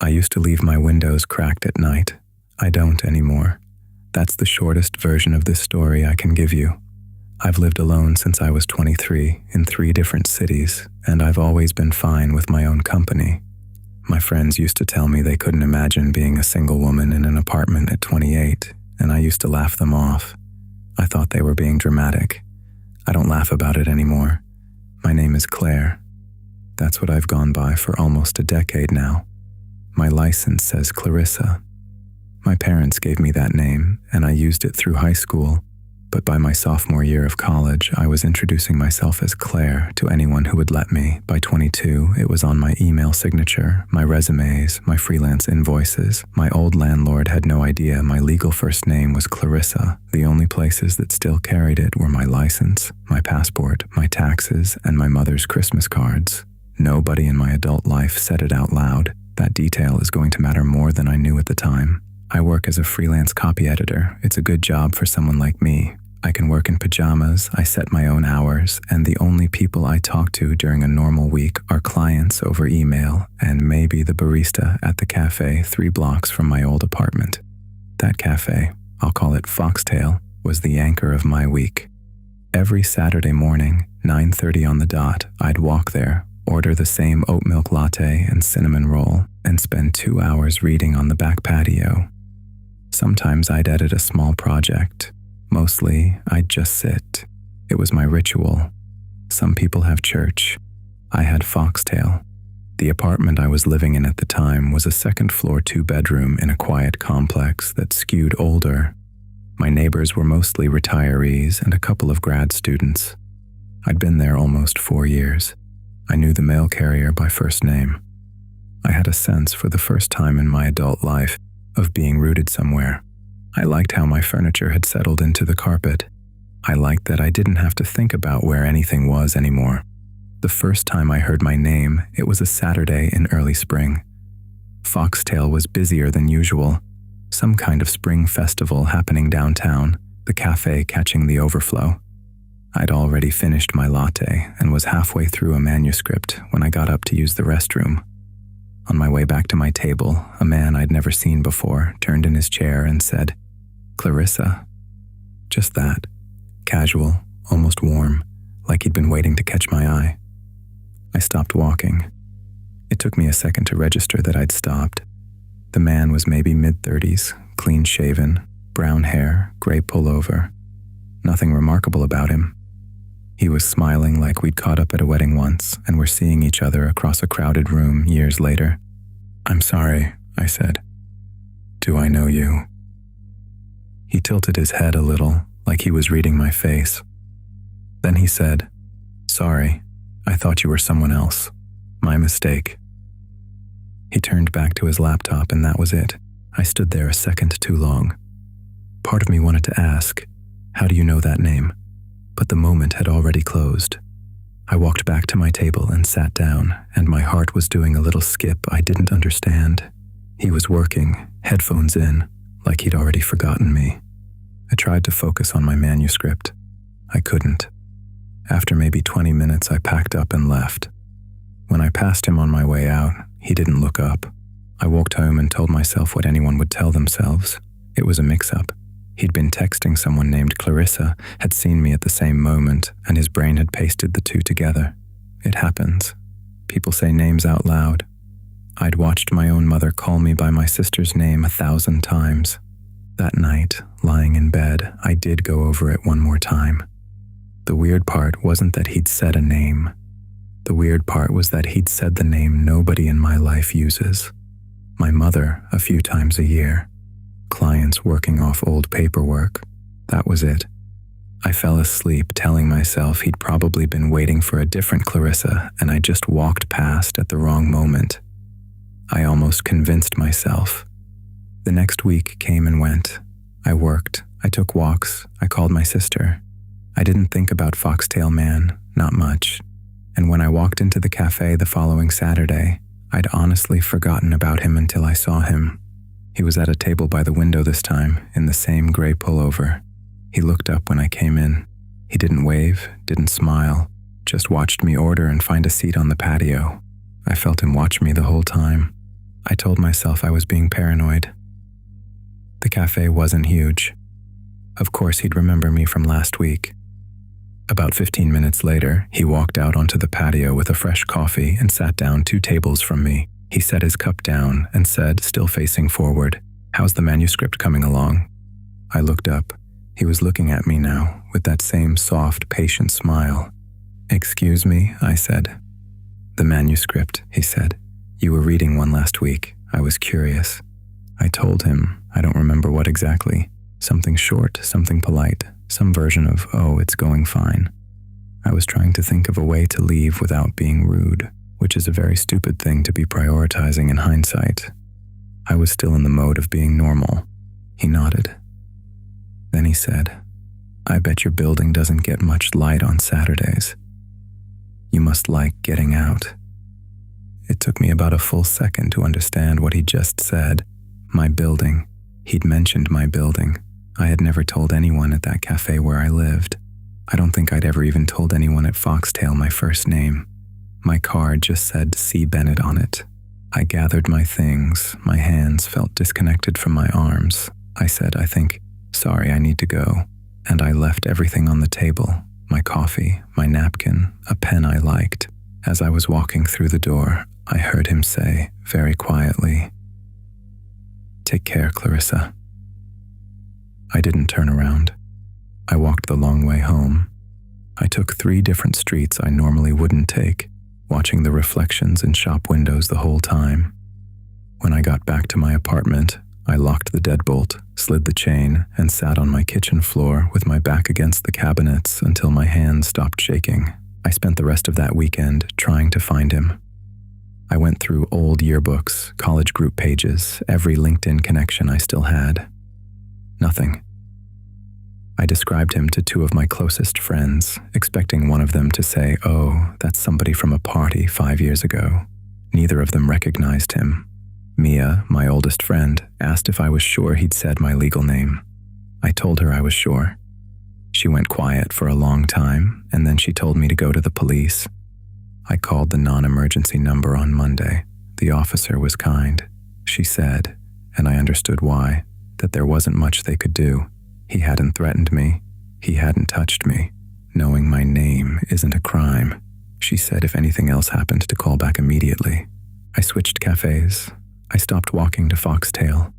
I used to leave my windows cracked at night. I don't anymore. That's the shortest version of this story I can give you. I've lived alone since I was 23 in 3 different cities, and I've always been fine with my own company. My friends used to tell me they couldn't imagine being a single woman in an apartment at 28, and I used to laugh them off. I thought they were being dramatic. I don't laugh about it anymore. My name is Claire. That's what I've gone by for almost a decade now. My license says Clarissa. My parents gave me that name, and I used it through high school, but by my sophomore year of college, I was introducing myself as Claire to anyone who would let me. By 22, it was on my email signature, my resumes, my freelance invoices. My old landlord had no idea my legal first name was Clarissa. The only places that still carried it were my license, my passport, my taxes, and my mother's Christmas cards. Nobody in my adult life said it out loud. That detail is going to matter more than I knew at the time. I work as a freelance copy editor. It's a good job for someone like me. I can work in pajamas, I set my own hours, and the only people I talk to during a normal week are clients over email and maybe the barista at the cafe 3 blocks from my old apartment. That cafe, I'll call it Foxtail, was the anchor of my week. Every Saturday morning, 9:30 on the dot, I'd walk there, order the same oat milk latte and cinnamon roll, and spend 2 hours reading on the back patio. Sometimes I'd edit a small project. Mostly, I'd just sit. It was my ritual. Some people have church. I had Foxtail. The apartment I was living in at the time was a 2nd-floor 2-bedroom in a quiet complex that skewed older. My neighbors were mostly retirees and a couple of grad students. I'd been there almost 4 years. I knew the mail carrier by first name. I had a sense for the first time in my adult life of being rooted somewhere. I liked how my furniture had settled into the carpet. I liked that I didn't have to think about where anything was anymore. The first time I heard my name, it was a Saturday in early spring. Foxtail was busier than usual. Some kind of spring festival happening downtown, the café catching the overflow. I'd already finished my latte and was halfway through a manuscript when I got up to use the restroom. On my way back to my table, a man I'd never seen before turned in his chair and said, "Clarissa." Just that. Casual, almost warm, like he'd been waiting to catch my eye. I stopped walking. It took me a second to register that I'd stopped. The man was maybe mid-30s, clean-shaven, brown hair, gray pullover. Nothing remarkable about him. He was smiling like we'd caught up at a wedding once and were seeing each other across a crowded room years later. "I'm sorry," I said. "Do I know you?" He tilted his head a little, like he was reading my face. Then he said, "Sorry, I thought you were someone else. My mistake." He turned back to his laptop and that was it. I stood there a second too long. Part of me wanted to ask, "How do you know that name?" But the moment had already closed. I walked back to my table and sat down, and my heart was doing a little skip I didn't understand. He was working, headphones in, like he'd already forgotten me. I tried to focus on my manuscript. I couldn't. After maybe 20 minutes, I packed up and left. When I passed him on my way out, he didn't look up. I walked home and told myself what anyone would tell themselves. It was a mix-up. He'd been texting someone named Clarissa, had seen me at the same moment, and his brain had pasted the two together. It happens. People say names out loud. I'd watched my own mother call me by my sister's name 1,000 times. That night, lying in bed, I did go over it one more time. The weird part wasn't that he'd said a name. The weird part was that he'd said the name nobody in my life uses. My mother, a few times a year. Clients working off old paperwork. That was it. I fell asleep telling myself he'd probably been waiting for a different Clarissa and I just walked past at the wrong moment. I almost convinced myself. The next week came and went. I worked, I took walks, I called my sister. I didn't think about Foxtail Man, not much. And when I walked into the cafe the following Saturday, I'd honestly forgotten about him until I saw him. He was at a table by the window this time, in the same gray pullover. He looked up when I came in. He didn't wave, didn't smile, just watched me order and find a seat on the patio. I felt him watch me the whole time. I told myself I was being paranoid. The cafe wasn't huge. Of course, he'd remember me from last week. About 15 minutes later, he walked out onto the patio with a fresh coffee and sat down 2 tables from me. He set his cup down and said, still facing forward, "How's the manuscript coming along?" I looked up. He was looking at me now with that same soft, patient smile. "Excuse me," I said. "The manuscript," he said. "You were reading one last week. I was curious." I told him, I don't remember what exactly. Something short, something polite, some version of, "Oh, it's going fine." I was trying to think of a way to leave without being rude, which is a very stupid thing to be prioritizing in hindsight. I was still in the mode of being normal. He nodded. Then he said, "I bet your building doesn't get much light on Saturdays. You must like getting out." It took me about a full second to understand what he just said. My building. He'd mentioned my building. I had never told anyone at that cafe where I lived. I don't think I'd ever even told anyone at Foxtail my first name. My card just said C. Bennett on it. I gathered my things. My hands felt disconnected from my arms. I said, I think, "Sorry, I need to go." And I left everything on the table, my coffee, my napkin, a pen I liked. As I was walking through the door, I heard him say, very quietly, "Take care, Clarissa." I didn't turn around. I walked the long way home. I took 3 different streets I normally wouldn't take, watching the reflections in shop windows the whole time. When I got back to my apartment, I locked the deadbolt, slid the chain, and sat on my kitchen floor with my back against the cabinets until my hands stopped shaking. I spent the rest of that weekend trying to find him. I went through old yearbooks, college group pages, every LinkedIn connection I still had. Nothing. I described him to 2 of my closest friends, expecting one of them to say, "Oh, that's somebody from a party 5 years ago." Neither of them recognized him. Mia, my oldest friend, asked if I was sure he'd said my legal name. I told her I was sure. She went quiet for a long time, and then she told me to go to the police. I called the non-emergency number on Monday. The officer was kind. She said, and I understood why, that there wasn't much they could do. He hadn't threatened me. He hadn't touched me. Knowing my name isn't a crime. She said if anything else happened to call back immediately. I switched cafes. I stopped walking to Foxtail.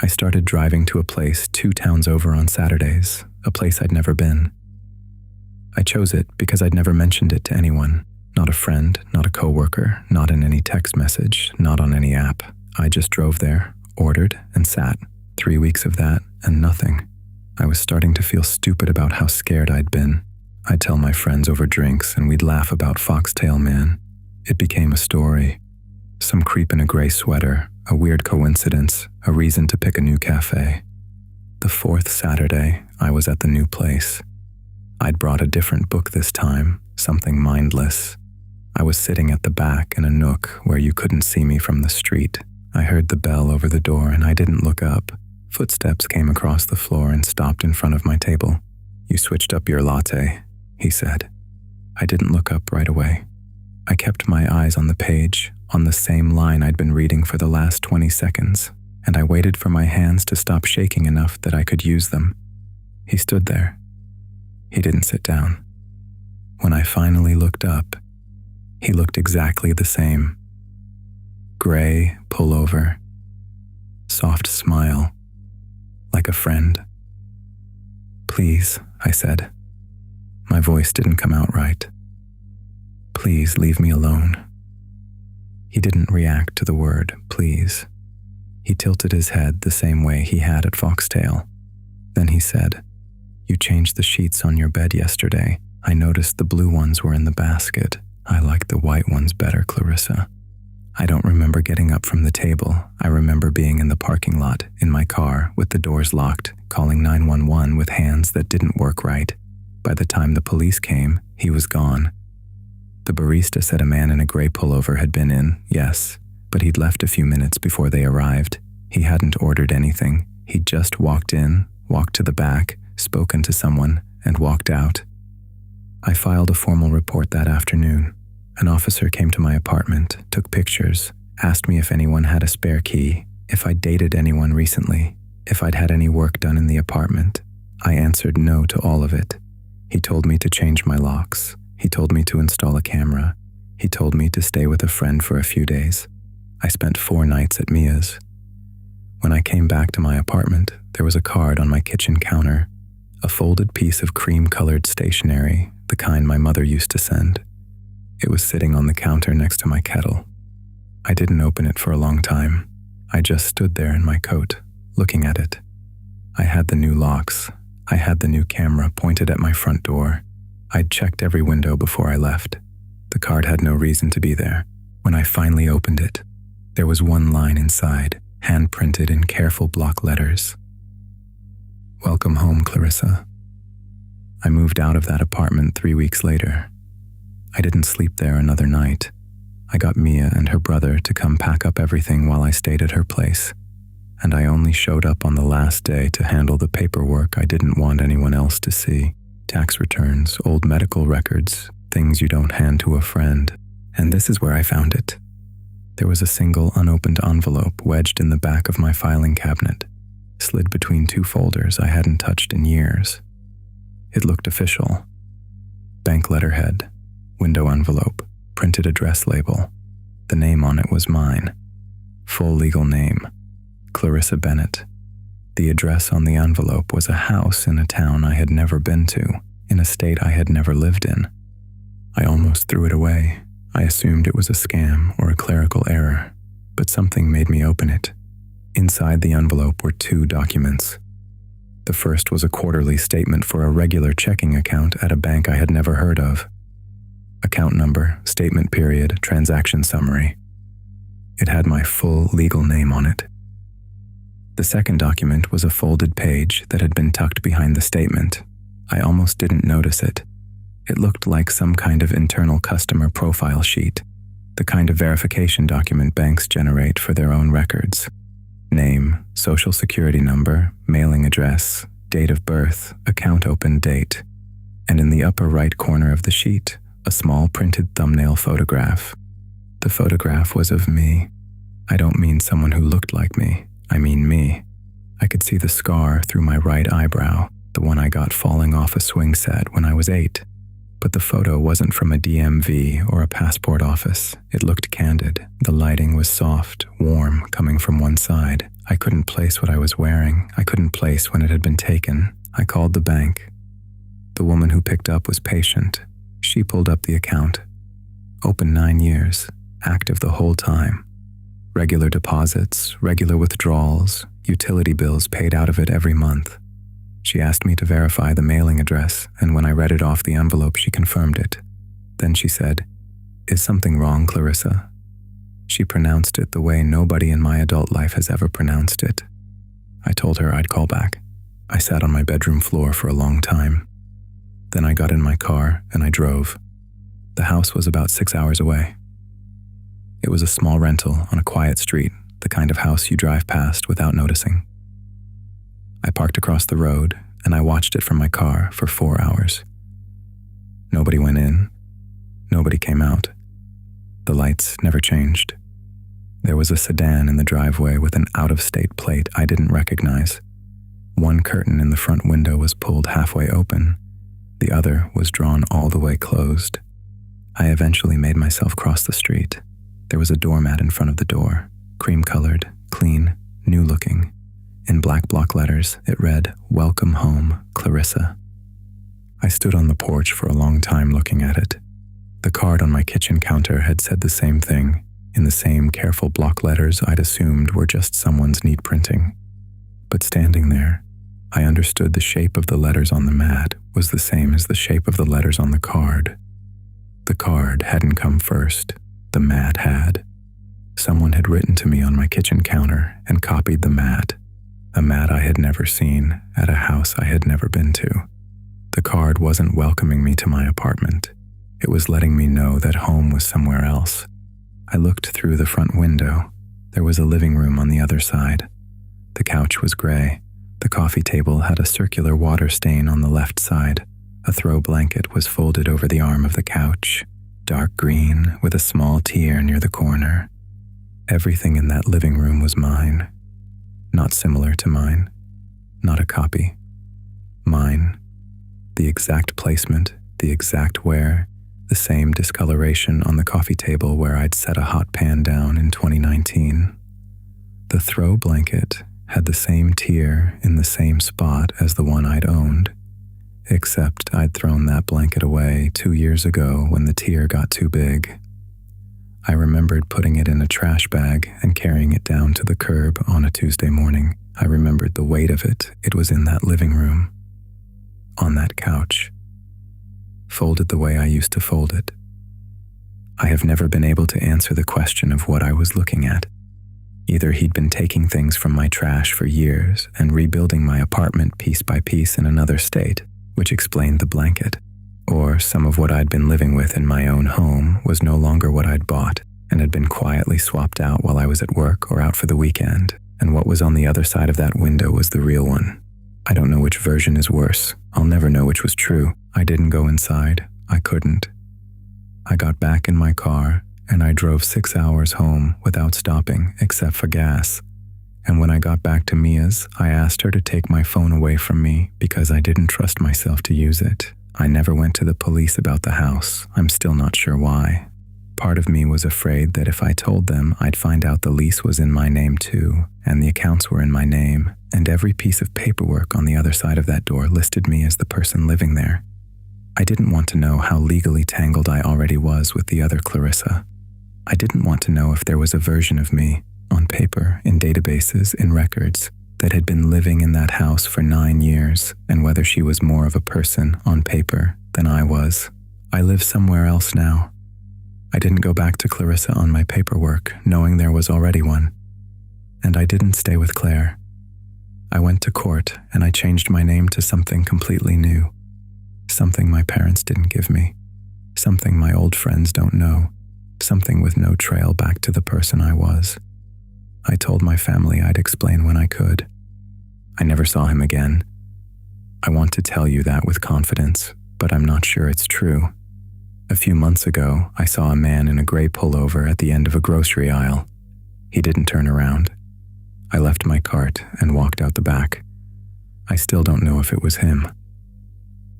I started driving to a place 2 towns over on Saturdays, a place I'd never been. I chose it because I'd never mentioned it to anyone. Not a friend, not a coworker, not in any text message, not on any app. I just drove there, ordered, and sat. 3 weeks of that, and nothing. I was starting to feel stupid about how scared I'd been. I'd tell my friends over drinks, and we'd laugh about Foxtail Man. It became a story. Some creep in a gray sweater, a weird coincidence, a reason to pick a new cafe. The 4th Saturday, I was at the new place. I'd brought a different book this time, something mindless. I was sitting at the back in a nook where you couldn't see me from the street. I heard the bell over the door and I didn't look up. Footsteps came across the floor and stopped in front of my table. "You switched up your latte," he said. I didn't look up right away. I kept my eyes on the page, on the same line I'd been reading for the last 20 seconds, and I waited for my hands to stop shaking enough that I could use them. He stood there. He didn't sit down. When I finally looked up, he looked exactly the same. Gray pullover, soft smile, like a friend. "Please," I said. My voice didn't come out right. "Please leave me alone." He didn't react to the word, please. He tilted his head the same way he had at Foxtail. Then he said, "You changed the sheets on your bed yesterday. I noticed the blue ones were in the basket. I like the white ones better, Clarissa." I don't remember getting up from the table. I remember being in the parking lot, in my car, with the doors locked, calling 911 with hands that didn't work right. By the time the police came, he was gone. The barista said a man in a gray pullover had been in, yes, but he'd left a few minutes before they arrived. He hadn't ordered anything. He'd just walked in, walked to the back, spoken to someone, and walked out. I filed a formal report that afternoon. An officer came to my apartment, took pictures, Asked me if anyone had a spare key, if I'd dated anyone recently, if I'd had any work done in the apartment. I answered no to all of it. He told me to change my locks. He told me to install a camera. He told me to stay with a friend for a few days. I spent 4 nights at Mia's. When I came back to my apartment, there was a card on my kitchen counter, a folded piece of cream-colored stationery, the kind my mother used to send. It was sitting on the counter next to my kettle. I didn't open it for a long time. I just stood there in my coat, looking at it. I had the new locks. I had the new camera pointed at my front door. I'd checked every window before I left. The card had no reason to be there. When I finally opened it, there was one line inside, hand-printed in careful block letters. Welcome home, Clarissa. I moved out of that apartment 3 weeks later. I didn't sleep there another night. I got Mia and her brother to come pack up everything while I stayed at her place, and I only showed up on the last day to handle the paperwork I didn't want anyone else to see. Tax returns, old medical records, things you don't hand to a friend. And this is where I found it. There was a single unopened envelope wedged in the back of my filing cabinet, slid between 2 folders I hadn't touched in years. It looked official. Bank letterhead, window envelope, printed address label. The name on it was mine. Full legal name, Clarissa Bennett. The address on the envelope was a house in a town I had never been to, in a state I had never lived in. I almost threw it away. I assumed it was a scam or a clerical error, but something made me open it. Inside the envelope were 2 documents. The first was a quarterly statement for a regular checking account at a bank I had never heard of. Account number, statement period, transaction summary. It had my full legal name on it. The second document was a folded page that had been tucked behind the statement. I almost didn't notice it. It looked like some kind of internal customer profile sheet, the kind of verification document banks generate for their own records. Name, social security number, mailing address, date of birth, account open date, and in the upper right corner of the sheet, a small printed thumbnail photograph. The photograph was of me. I don't mean someone who looked like me. I mean me. I could see the scar through my right eyebrow, the one I got falling off a swing set when I was 8. But the photo wasn't from a DMV or a passport office. It looked candid. The lighting was soft, warm, coming from one side. I couldn't place what I was wearing. I couldn't place when it had been taken. I called the bank. The woman who picked up was patient. She pulled up the account. Open 9 years, active the whole time. Regular deposits, regular withdrawals, utility bills paid out of it every month. She asked me to verify the mailing address, and when I read it off the envelope, she confirmed it. Then she said, "Is something wrong, Clarissa?" She pronounced it the way nobody in my adult life has ever pronounced it. I told her I'd call back. I sat on my bedroom floor for a long time. Then I got in my car and I drove. The house was about 6 hours away. It was a small rental on a quiet street, the kind of house you drive past without noticing. I parked across the road and I watched it from my car for 4 hours. Nobody went in. Nobody came out. The lights never changed. There was a sedan in the driveway with an out-of-state plate I didn't recognize. One curtain in the front window was pulled halfway open. The other was drawn all the way closed. I eventually made myself cross the street. There was a doormat in front of the door, cream-colored, clean, new-looking. In black block letters, it read, "Welcome home, Clarissa." I stood on the porch for a long time looking at it. The card on my kitchen counter had said the same thing, in the same careful block letters I'd assumed were just someone's neat printing. But standing there, I understood the shape of the letters on the mat was the same as the shape of the letters on the card. The card hadn't come first, the mat had. Someone had written to me on my kitchen counter and copied the mat, a mat I had never seen at a house I had never been to. The card wasn't welcoming me to my apartment. It was letting me know that home was somewhere else. I looked through the front window. There was a living room on the other side. The couch was gray. The coffee table had a circular water stain on the left side. A throw blanket was folded over the arm of the couch, dark green with a small tear near the corner. Everything in that living room was mine. Not similar to mine. Not a copy. Mine. The exact placement, the exact wear, the same discoloration on the coffee table where I'd set a hot pan down in 2019. The throw blanket had the same tier in the same spot as the one I'd owned, except I'd thrown that blanket away 2 years ago when the tier got too big. I remembered putting it in a trash bag and carrying it down to the curb on a Tuesday morning. I remembered the weight of it. It was in that living room, on that couch, folded the way I used to fold it. I have never been able to answer the question of what I was looking at. Either he'd been taking things from my trash for years and rebuilding my apartment piece by piece in another state, which explained the blanket, or some of what I'd been living with in my own home was no longer what I'd bought and had been quietly swapped out while I was at work or out for the weekend, and what was on the other side of that window was the real one. I don't know which version is worse. I'll never know which was true. I didn't go inside. I couldn't. I got back in my car and I drove 6 hours home without stopping except for gas. And when I got back to Mia's, I asked her to take my phone away from me because I didn't trust myself to use it. I never went to the police about the house. I'm still not sure why. Part of me was afraid that if I told them, I'd find out the lease was in my name too, and the accounts were in my name, and every piece of paperwork on the other side of that door listed me as the person living there. I didn't want to know how legally tangled I already was with the other Clarissa. I didn't want to know if there was a version of me, on paper, in databases, in records, that had been living in that house for 9 years, and whether she was more of a person, on paper, than I was. I live somewhere else now. I didn't go back to Clarissa on my paperwork, knowing there was already one. And I didn't stay with Claire. I went to court, and I changed my name to something completely new. Something my parents didn't give me. Something my old friends don't know. Something with no trail back to the person I was. I told my family I'd explain when I could. I never saw him again. I want to tell you that with confidence, but I'm not sure it's true. A few months ago, I saw a man in a gray pullover at the end of a grocery aisle. He didn't turn around. I left my cart and walked out the back. I still don't know if it was him.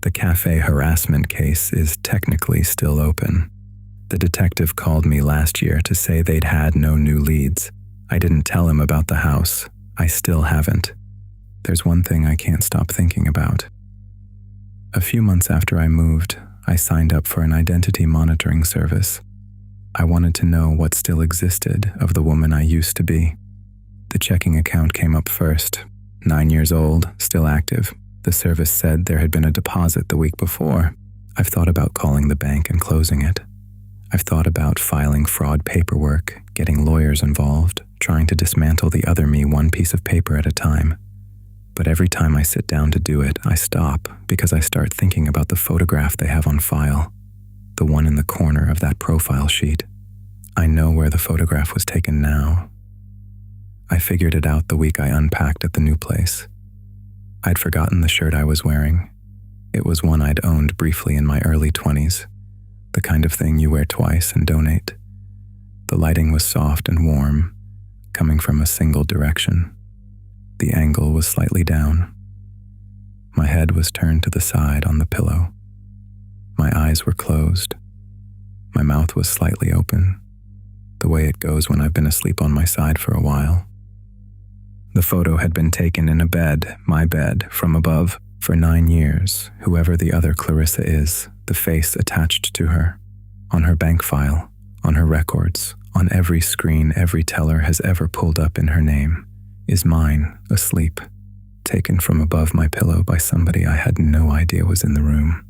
The café harassment case is technically still open. The detective called me last year to say they'd had no new leads. I didn't tell him about the house. I still haven't. There's one thing I can't stop thinking about. A few months after I moved, I signed up for an identity monitoring service. I wanted to know what still existed of the woman I used to be. The checking account came up first. 9 years old, still active. The service said there had been a deposit the week before. I've thought about calling the bank and closing it. I've thought about filing fraud paperwork, getting lawyers involved, trying to dismantle the other me one piece of paper at a time. But every time I sit down to do it, I stop because I start thinking about the photograph they have on file, the one in the corner of that profile sheet. I know where the photograph was taken now. I figured it out the week I unpacked at the new place. I'd forgotten the shirt I was wearing. It was one I'd owned briefly in my early 20s, the kind of thing you wear twice and donate. The lighting was soft and warm, coming from a single direction. The angle was slightly down. My head was turned to the side on the pillow. My eyes were closed. My mouth was slightly open, the way it goes when I've been asleep on my side for a while. The photo had been taken in a bed, my bed, from above. For 9 years, whoever the other Clarissa is, the face attached to her, on her bank file, on her records, on every screen every teller has ever pulled up in her name, is mine, asleep, taken from above my pillow by somebody I had no idea was in the room.